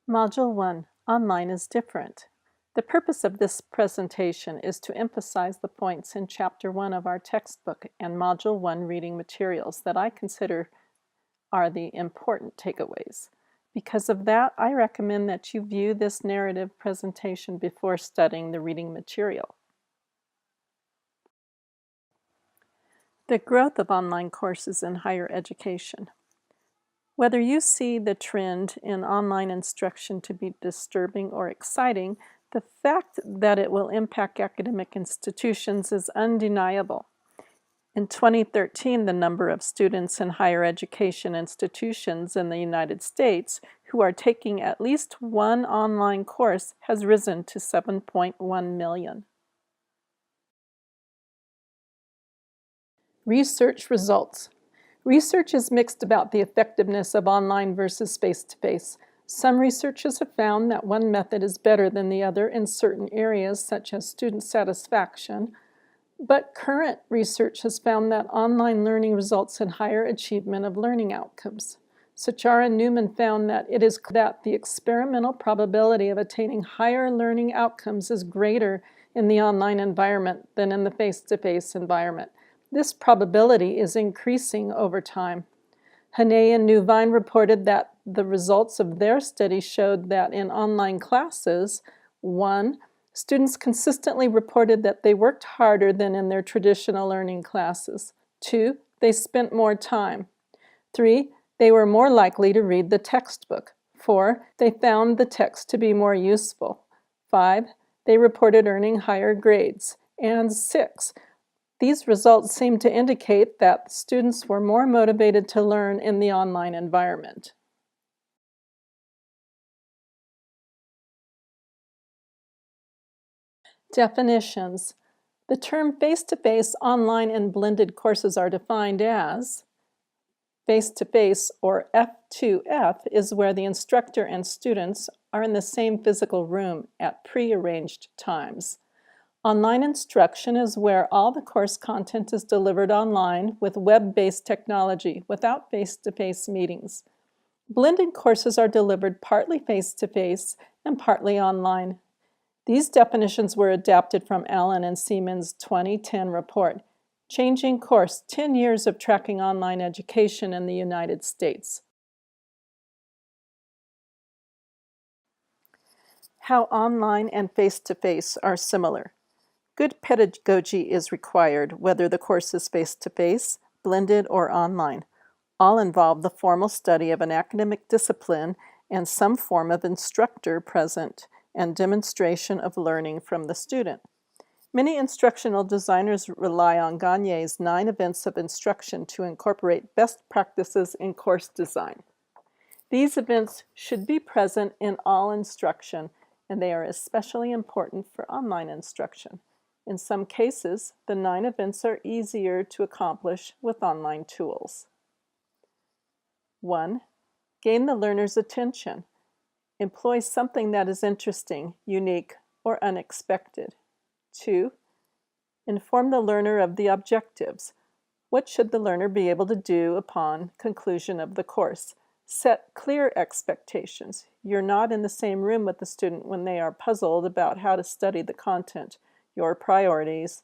Module 1, Online is Different. The purpose of this presentation is to emphasize the points in Chapter 1 of our textbook and Module 1 reading materials that I consider are the important takeaways. Because of that, I recommend that you view this narrative presentation before studying the reading material. The growth of online courses in higher education. Whether you see the trend in online instruction to be disturbing or exciting, the fact that it will impact academic institutions is undeniable. In 2013, the number of students in higher education institutions in the United States who are taking at least one online course has risen to 7.1 million. Research results. Research is mixed about the effectiveness of online versus face-to-face. Some researchers have found that one method is better than the other in certain areas, such as student satisfaction, but current research has found that online learning results in higher achievement of learning outcomes. Sachar and Newman found that the experimental probability of attaining higher learning outcomes is greater in the online environment than in the face-to-face environment. This probability is increasing over time. Haney and Newvine reported that the results of their study showed that in online classes, 1. Students consistently reported that they worked harder than in their traditional learning classes. 2. They spent more time. 3. They were more likely to read the textbook. 4. They found the text to be more useful. 5. They reported earning higher grades. And 6. These results seem to indicate that students were more motivated to learn in the online environment. Definitions. The term face-to-face, online, and blended courses are defined as face-to-face, or F2F, is where the instructor and students are in the same physical room at pre-arranged times. Online instruction is where all the course content is delivered online with web-based technology without face-to-face meetings. Blended courses are delivered partly face-to-face and partly online. These definitions were adapted from Allen and Siemens' 2010 report, Changing Course: 10 Years of Tracking Online Education in the United States. How online and face-to-face are similar. Good pedagogy is required, whether the course is face-to-face, blended, or online. All involve the formal study of an academic discipline and some form of instructor present and demonstration of learning from the student. Many instructional designers rely on Gagne's 9 events of instruction to incorporate best practices in course design. These events should be present in all instruction, and they are especially important for online instruction. In some cases, the 9 events are easier to accomplish with online tools. 1. Gain the learner's attention. Employ something that is interesting, unique, or unexpected. 2. Inform the learner of the objectives. What should the learner be able to do upon conclusion of the course? Set clear expectations. You're not in the same room with the student when they are puzzled about how to study the content, your priorities,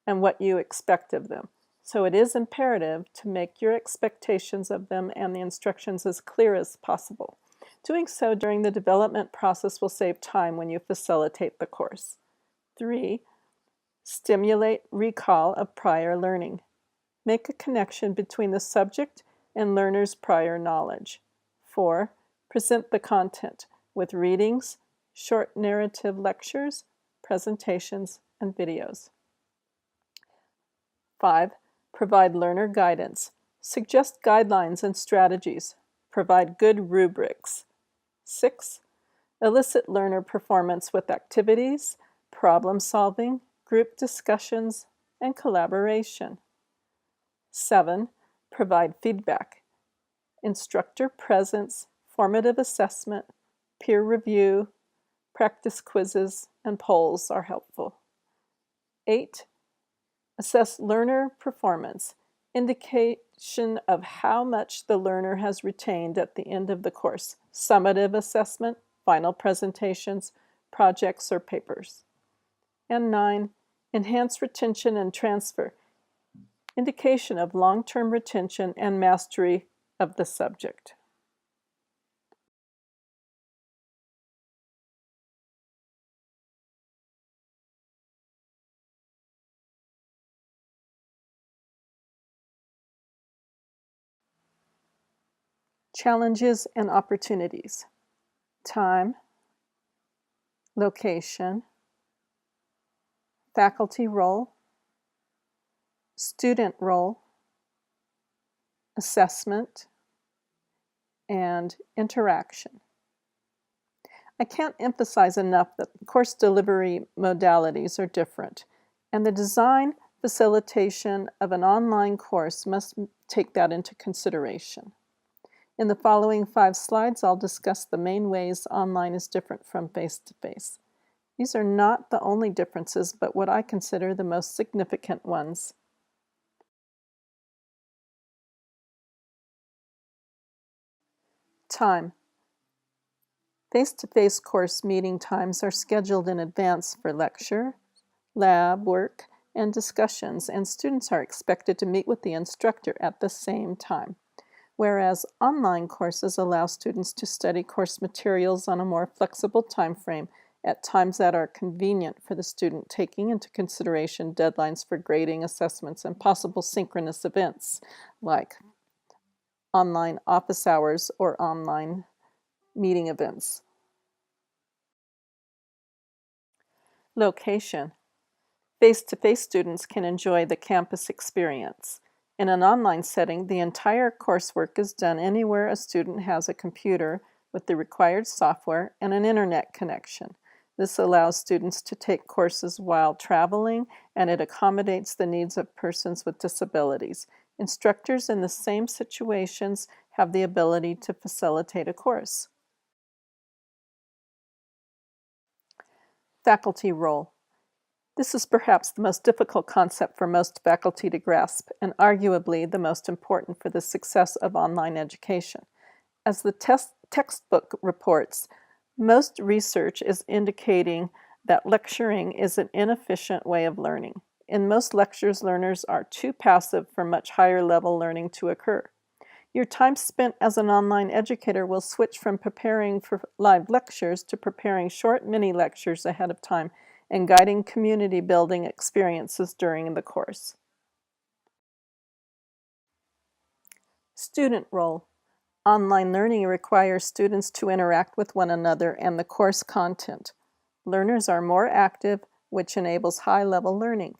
and what you expect of them. So it is imperative to make your expectations of them and the instructions as clear as possible. Doing so during the development process will save time when you facilitate the course. 3. Stimulate recall of prior learning. Make a connection between the subject and learner's prior knowledge. 4. Present the content with readings, short narrative lectures, presentations, and videos. 5. Provide learner guidance. Suggest guidelines and strategies. Provide good rubrics. 6. Elicit learner performance with activities, problem solving, group discussions, and collaboration. 7. Provide feedback. Instructor presence, formative assessment, peer review, practice quizzes, and polls are helpful. 8. Assess learner performance. Indication of how much the learner has retained at the end of the course. Summative assessment, final presentations, projects, or papers. And 9, enhance retention and transfer, indication of long-term retention and mastery of the subject. Challenges and opportunities. Time, location, faculty role, student role, assessment, and interaction. I can't emphasize enough that course delivery modalities are different, and the design facilitation of an online course must take that into consideration. In the following 5 slides, I'll discuss the main ways online is different from face-to-face. These are not the only differences, but what I consider the most significant ones. Time. Face-to-face course meeting times are scheduled in advance for lecture, lab work, and discussions, and students are expected to meet with the instructor at the same time, whereas online courses allow students to study course materials on a more flexible time frame at times that are convenient for the student, taking into consideration deadlines for grading, assessments, and possible synchronous events like online office hours or online meeting events. Location. Face-to-face students can enjoy the campus experience. In an online setting, the entire coursework is done anywhere a student has a computer with the required software and an internet connection. This allows students to take courses while traveling, and it accommodates the needs of persons with disabilities. Instructors in the same situations have the ability to facilitate a course. Faculty role. This is perhaps the most difficult concept for most faculty to grasp, and arguably the most important for the success of online education. As the textbook reports, most research is indicating that lecturing is an inefficient way of learning. In most lectures, learners are too passive for much higher level learning to occur. Your time spent as an online educator will switch from preparing for live lectures to preparing short mini lectures ahead of time and guiding community building experiences during the course. Student role. Online learning requires students to interact with one another and the course content. Learners are more active, which enables high-level learning.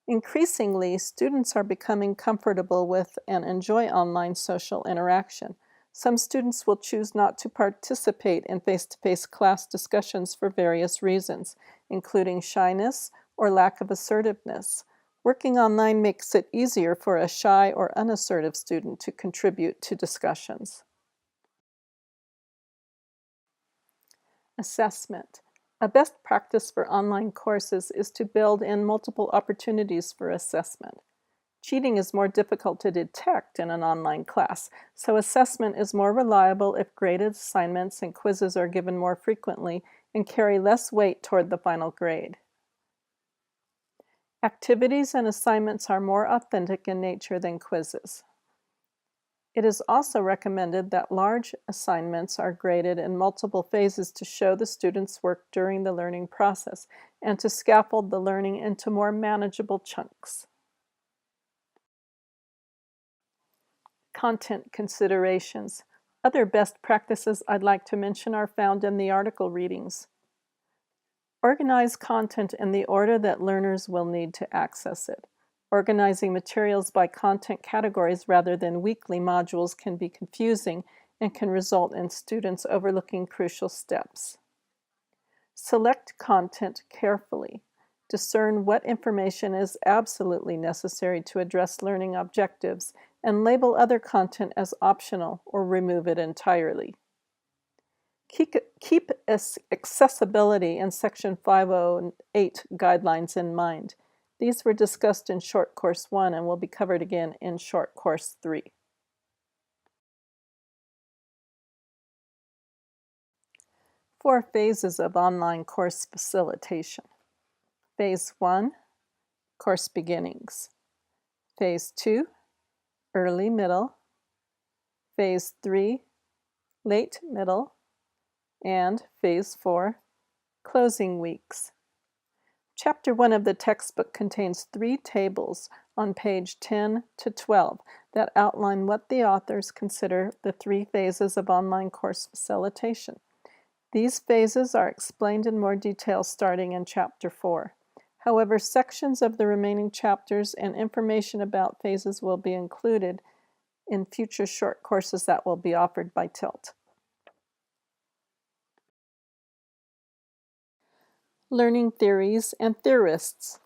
Increasingly, students are becoming comfortable with and enjoy online social interaction. Some students will choose not to participate in face-to-face class discussions for various reasons, including shyness or lack of assertiveness. Working online makes it easier for a shy or unassertive student to contribute to discussions. Assessment. A best practice for online courses is to build in multiple opportunities for assessment. Cheating is more difficult to detect in an online class, so assessment is more reliable if graded assignments and quizzes are given more frequently and carry less weight toward the final grade. Activities and assignments are more authentic in nature than quizzes. It is also recommended that large assignments are graded in multiple phases to show the students' work during the learning process and to scaffold the learning into more manageable chunks. Content considerations. Other best practices I'd like to mention are found in the article readings. Organize content in the order that learners will need to access it. Organizing materials by content categories rather than weekly modules can be confusing and can result in students overlooking crucial steps. Select content carefully. Discern what information is absolutely necessary to address learning objectives and label other content as optional or remove it entirely. Keep accessibility in Section 508 guidelines in mind. These were discussed in Short Course 1 and will be covered again in Short Course 3. 4 phases of online course facilitation. Phase 1, course beginnings. Phase 2, early middle. Phase 3, late middle. And Phase 4, closing weeks. Chapter 1 of the textbook contains 3 tables on page 10 to 12 that outline what the authors consider the 3 phases of online course facilitation. These phases are explained in more detail starting in Chapter 4. However, sections of the remaining chapters and information about phases will be included in future short courses that will be offered by TILT. Learning theories and theorists.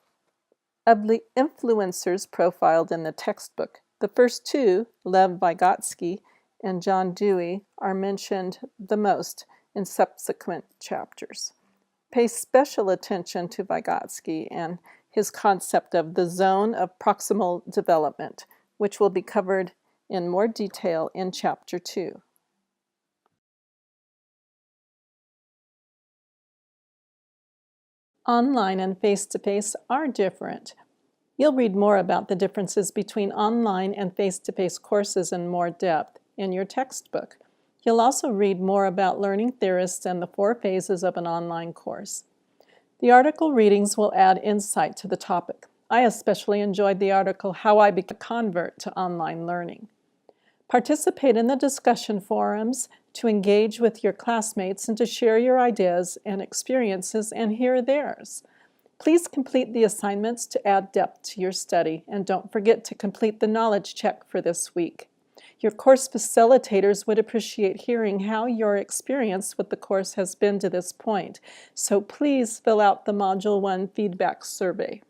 Of the influencers profiled in the textbook, the first 2, Lev Vygotsky and John Dewey, are mentioned the most in subsequent chapters. Pay special attention to Vygotsky and his concept of the zone of proximal development, which will be covered in more detail in Chapter 2. Online and face-to-face are different. You'll read more about the differences between online and face-to-face courses in more depth in your textbook. You'll also read more about learning theorists and the 4 phases of an online course. The article readings will add insight to the topic. I especially enjoyed the article, How I Became a Convert to Online Learning. Participate in the discussion forums to engage with your classmates and to share your ideas and experiences and hear theirs. Please complete the assignments to add depth to your study, and don't forget to complete the knowledge check for this week. Your course facilitators would appreciate hearing how your experience with the course has been to this point, so please fill out the Module 1 feedback survey.